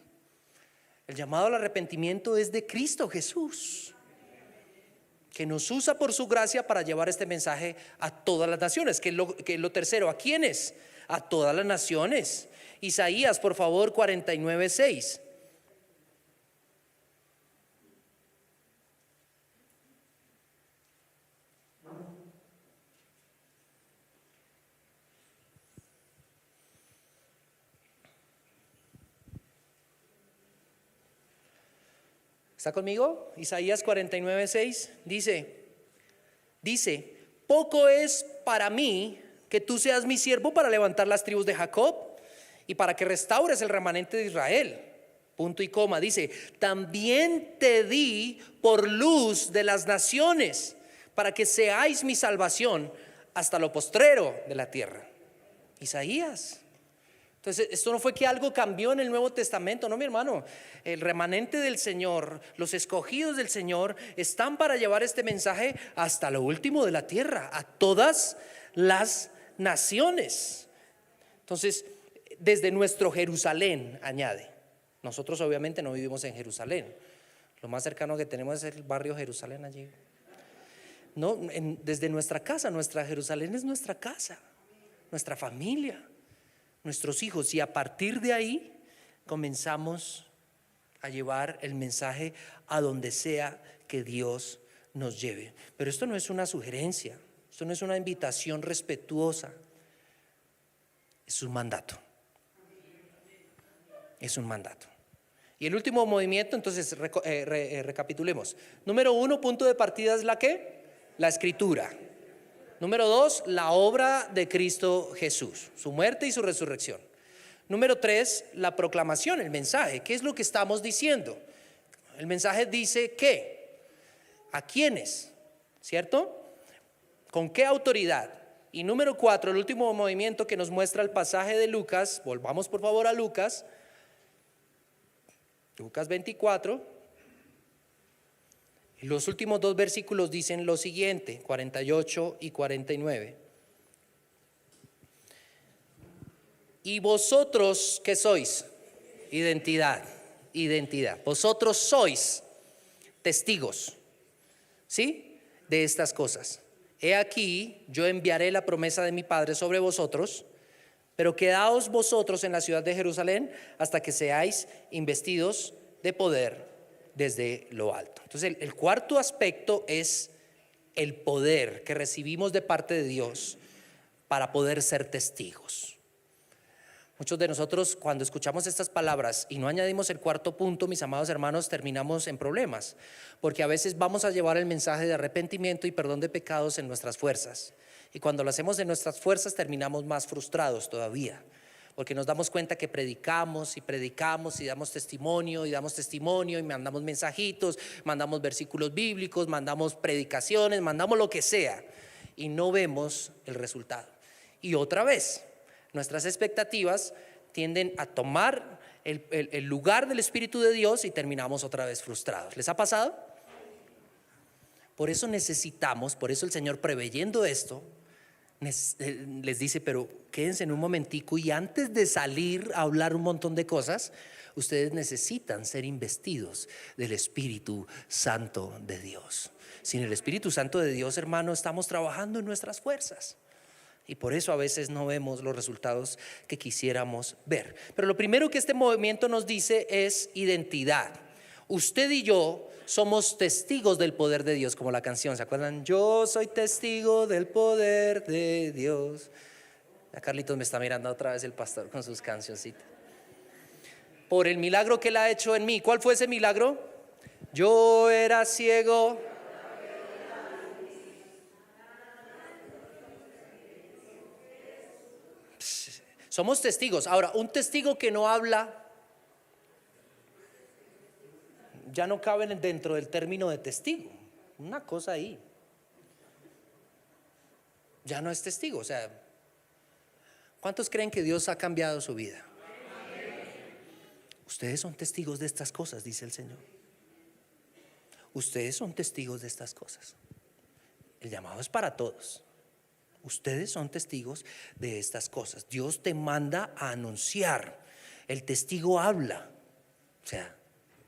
El llamado al arrepentimiento es de Cristo Jesús, que nos usa por su gracia para llevar este mensaje a todas las naciones. Que es lo tercero. ¿A quiénes? A todas las naciones. Isaías, por favor, 49:6. ¿Está conmigo? Isaías 49:6 dice, poco es para mí que tú seas mi siervo para levantar las tribus de Jacob y para que restaures el remanente de Israel. Punto y coma. Dice, también te di por luz de las naciones para que seáis mi salvación hasta lo postrero de la tierra. Isaías. Entonces, esto no fue que algo cambió en el Nuevo Testamento, no, mi hermano. El remanente del Señor, los escogidos del Señor están para llevar este mensaje hasta lo último de la tierra, a todas las naciones. Entonces, desde nuestro Jerusalén, añade. Nosotros obviamente no vivimos en Jerusalén. Lo más cercano que tenemos es el barrio Jerusalén allí. No, desde nuestra casa, nuestra Jerusalén es nuestra casa, nuestra familia, nuestros hijos, y a partir de ahí comenzamos a llevar el mensaje a donde sea que Dios nos lleve. Pero esto no es una sugerencia, esto no es una invitación respetuosa, es un mandato. Es un mandato. Y el último movimiento, entonces recapitulemos. Número 1, punto de partida es la ¿qué? La escritura. Número 2, la obra de Cristo Jesús, su muerte y su resurrección. Número 3, la proclamación, el mensaje. ¿Qué es lo que estamos diciendo? El mensaje dice ¿qué? ¿A quiénes? ¿Cierto? ¿Con qué autoridad? Y número 4, el último movimiento que nos muestra el pasaje de Lucas. Volvamos por favor a Lucas 24. Los últimos 2 versículos dicen lo siguiente, 48 y 49. ¿Y vosotros qué sois? Identidad. Vosotros sois testigos, ¿sí? De estas cosas. He aquí, yo enviaré la promesa de mi Padre sobre vosotros, pero quedaos vosotros en la ciudad de Jerusalén hasta que seáis investidos de poder desde lo alto. Entonces el cuarto aspecto es el poder que recibimos de parte de Dios para poder ser testigos. Muchos de nosotros, cuando escuchamos estas palabras y no añadimos el cuarto punto, mis amados hermanos, terminamos en problemas, porque a veces vamos a llevar el mensaje de arrepentimiento y perdón de pecados en nuestras fuerzas, y cuando lo hacemos en nuestras fuerzas terminamos más frustrados todavía, porque nos damos cuenta que predicamos y damos testimonio y mandamos mensajitos, mandamos versículos bíblicos, mandamos predicaciones, mandamos lo que sea, y no vemos el resultado. Y otra vez, nuestras expectativas tienden a tomar el lugar del Espíritu de Dios y terminamos otra vez frustrados. ¿Les ha pasado? Por eso el Señor, preveyendo esto, les dice, pero quédense en un momentico, y antes de salir a hablar un montón de cosas, ustedes necesitan ser investidos del Espíritu Santo de Dios. Sin el Espíritu Santo de Dios, hermano, estamos trabajando en nuestras fuerzas, y por eso a veces no vemos los resultados que quisiéramos ver. Pero lo primero que este movimiento nos dice es identidad. Usted y yo somos testigos del poder de Dios, como la canción, ¿se acuerdan? Yo soy testigo del poder de Dios. Ya Carlitos me está mirando otra vez el pastor con sus cancioncitas. Por el milagro que Él ha hecho en mí. ¿Cuál fue ese milagro? Yo era ciego. Somos testigos. Ahora, un testigo que no habla ya no caben dentro del término de testigo. Una cosa ahí. Ya no es testigo. O sea, ¿cuántos creen que Dios ha cambiado su vida? Ustedes son testigos de estas cosas, dice el Señor. Ustedes son testigos de estas cosas. El llamado es para todos. Ustedes son testigos de estas cosas. Dios te manda a anunciar. El testigo habla. O sea,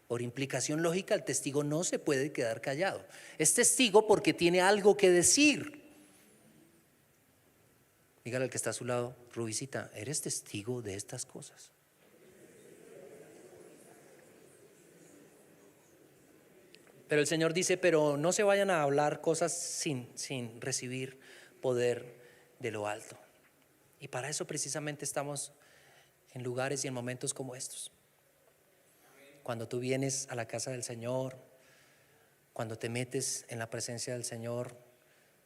por implicación lógica, el testigo no se puede quedar callado. Es testigo porque tiene algo que decir. Dígale al que está a su lado, Rubicita, ¿eres testigo de estas cosas? Pero el Señor dice, pero no se vayan a hablar cosas sin recibir poder de lo alto. Y para eso precisamente estamos en lugares y en momentos como estos. cuando tú vienes a la casa del Señor, cuando te metes en la presencia del Señor,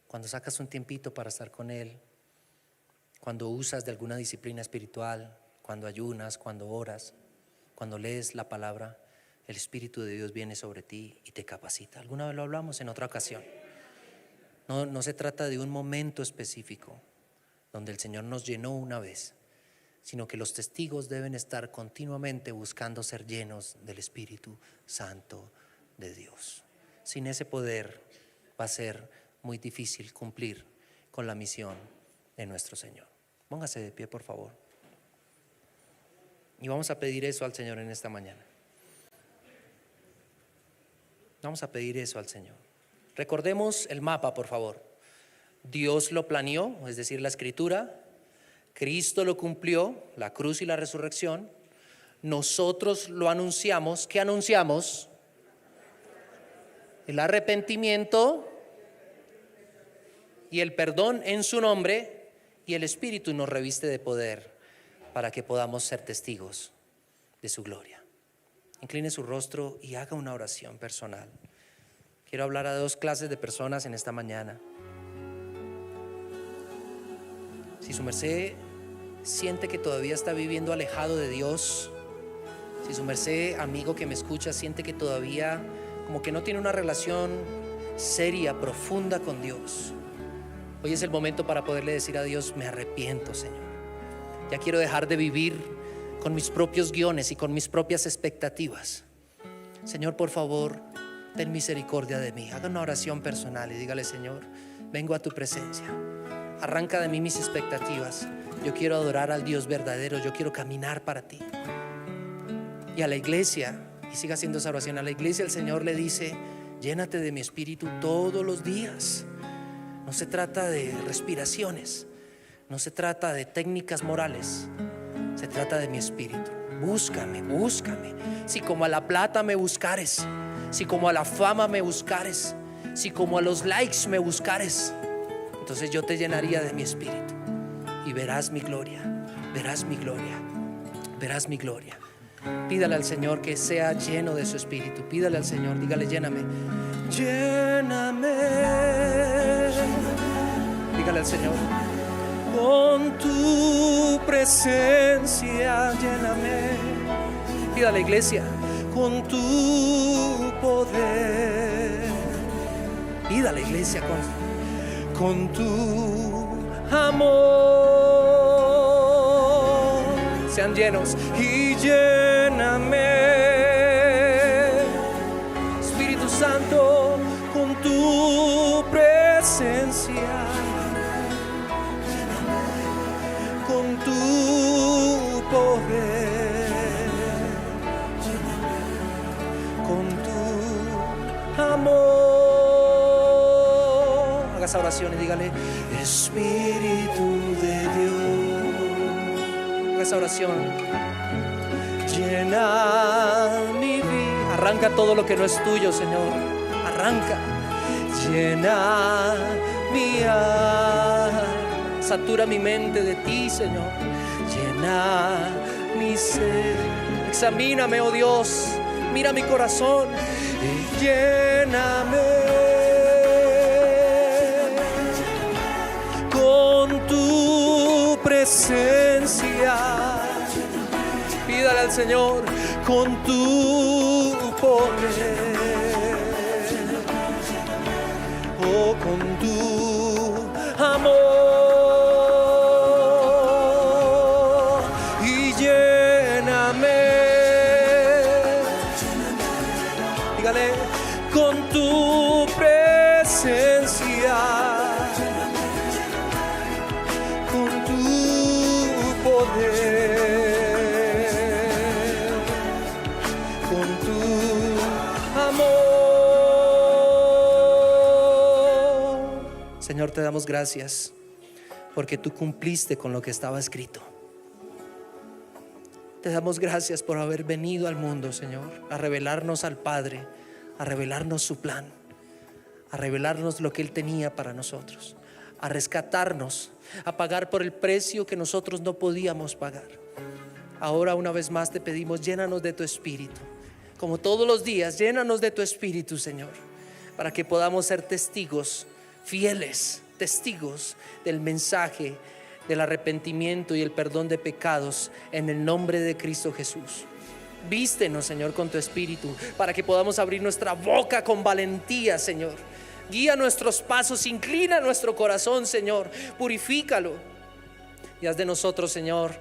cuando sacas un tiempito para estar con Él, cuando usas de alguna disciplina espiritual, cuando ayunas, cuando oras, cuando lees la palabra, el Espíritu de Dios viene sobre ti y te capacita. Alguna vez lo hablamos en otra ocasión. No se trata de un momento específico donde el Señor nos llenó una vez, sino que los testigos deben estar continuamente buscando ser llenos del Espíritu Santo de Dios. Sin ese poder va a ser muy difícil cumplir con la misión de nuestro Señor. Póngase de pie, por favor. Y vamos a pedir eso al Señor en esta mañana. Vamos a pedir eso al Señor. Recordemos el mapa, por favor. Dios lo planeó, es decir, la Escritura. Cristo lo cumplió, la cruz y la resurrección. Nosotros lo anunciamos. ¿Qué anunciamos? El arrepentimiento y el perdón en su nombre, y el Espíritu nos reviste de poder para que podamos ser testigos de su gloria. Incline su rostro y haga una oración personal. Quiero hablar a dos clases de personas en esta mañana. Si su merced siente que todavía está viviendo alejado de Dios, si su merced, amigo que me escucha, siente que todavía como que no tiene una relación seria, profunda con Dios, hoy es el momento para poderle decir a Dios: me arrepiento, Señor. Ya quiero dejar de vivir con mis propios guiones y con mis propias expectativas. Señor, por favor, ten misericordia de mí. Haga una oración personal y dígale: Señor, vengo a tu presencia. Arranca de mí mis expectativas. Yo quiero adorar al Dios verdadero. Yo quiero caminar para ti. Y a la iglesia, y siga haciendo esa oración, a la iglesia el Señor le dice: llénate de mi espíritu todos los días. No se trata de respiraciones, no se trata de técnicas morales, se trata de mi espíritu. Búscame, búscame. Si como a la plata me buscares, si como a la fama me buscares, si como a los likes me buscares, entonces yo te llenaría de mi espíritu y verás mi gloria, verás mi gloria, verás mi gloria. Pídale al Señor que sea lleno de su espíritu. Pídale al Señor, dígale: lléname, lléname. Dígale al Señor: con tu presencia lléname. Pídale a la iglesia: con tu poder. Pídale a la iglesia: con tu amor. Sean llenos y lléname, Espíritu Santo, con tu presencia, con tu poder, con tu amor. Haga esa oración y dígale: Espíritu de Dios. Haga esa oración: llena mi vida. Arranca todo lo que no es tuyo, Señor. Arranca. Llena mi alma. Satura mi mente de ti, Señor. Llena mi ser. Examíname, oh Dios. Mira mi corazón y lléname con tu presencia. Pídale al Señor: con tu poder, oh, con tu amor, y lléname. Dígale: con tu presencia, con tu poder, con tu amor. Señor, te damos gracias porque tú cumpliste con lo que estaba escrito. Te damos gracias por haber venido al mundo, Señor, a revelarnos al Padre, a revelarnos su plan, a revelarnos lo que Él tenía para nosotros, a rescatarnos, a pagar por el precio que nosotros no podíamos pagar. Ahora una vez más te pedimos: llénanos de tu espíritu. como todos los días, llénanos de tu Espíritu, Señor, para que podamos ser testigos fieles, testigos del mensaje del arrepentimiento y el perdón de pecados en el nombre de Cristo Jesús. Vístenos, Señor, con tu Espíritu para que podamos abrir nuestra boca con valentía, Señor. Guía nuestros pasos, inclina nuestro corazón, Señor, purifícalo y haz de nosotros, Señor,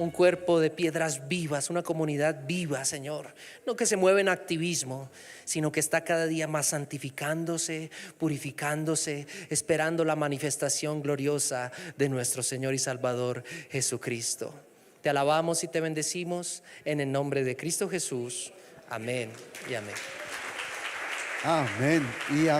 un cuerpo de piedras vivas, una comunidad viva, Señor, no que se mueve en activismo, sino que está cada día más santificándose, purificándose, esperando la manifestación gloriosa de nuestro Señor y Salvador Jesucristo. Te alabamos y te bendecimos en el nombre de Cristo Jesús. Amén y amén. Amén y amén.